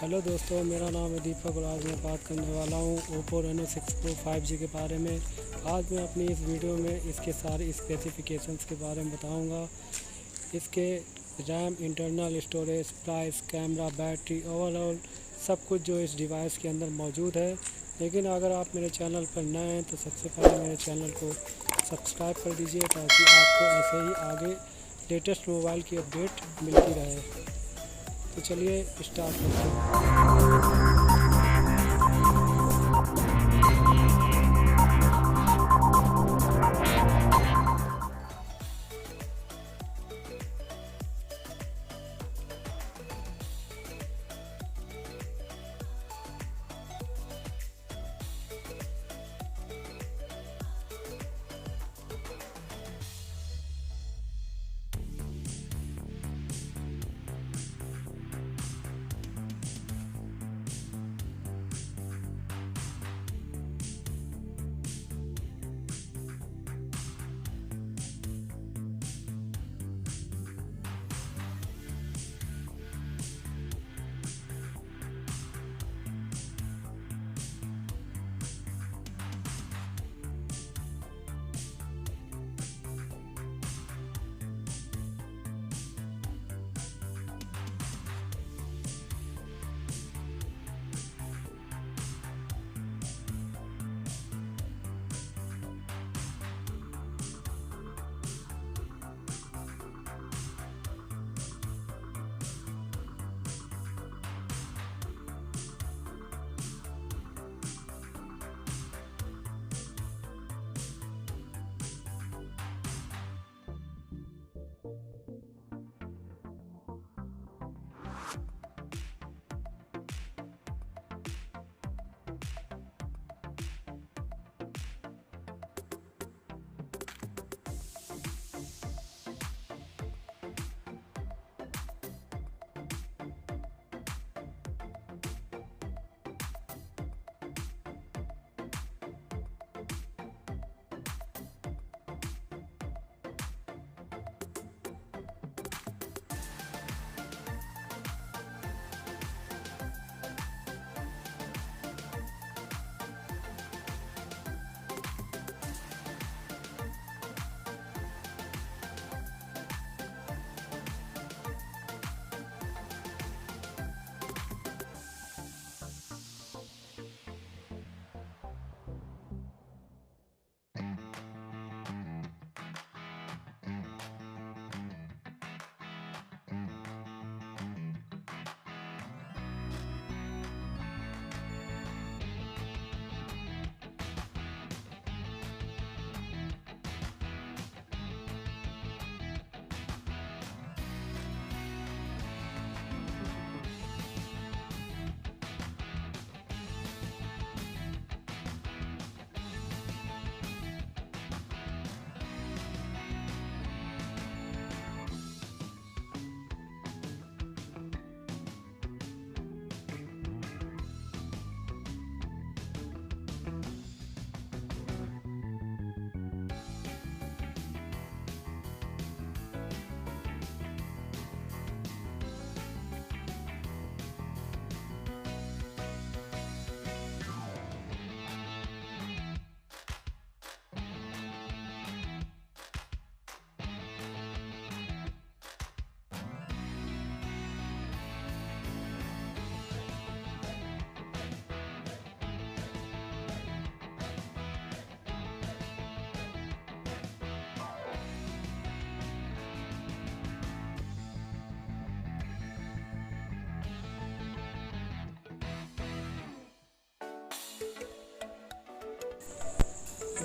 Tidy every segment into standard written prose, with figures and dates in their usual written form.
Hello दोस्तों, मेरा नाम है दीपक और आज मैं बात करने वाला हूँ Oppo Reno 6 Pro 5G के बारे में। आज मैं अपनी इस वीडियो में इसके सारे स्पेसिफिकेशंस के बारे में बताऊँगा। इसके RAM, internal storage, price, camera, battery, overall सब कुछ जो इस डिवाइस के अंदर मौजूद है। लेकिन अगर आप मेरे चैनल पर नए हैं तो सबसे पहले मेरे चैनल को सब्सक्राइब कर दीजिए ताकि आपको ऐसे ही आगे लेटेस्ट मोबाइल की अपडेट मिलती रहे। तो चलिए स्टार्ट करते हैं।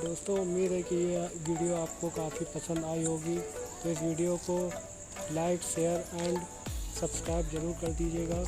दोस्तों, उम्मीद है कि ये वीडियो आपको काफ़ी पसंद आई होगी। तो इस वीडियो को लाइक, शेयर एंड सब्सक्राइब ज़रूर कर दीजिएगा।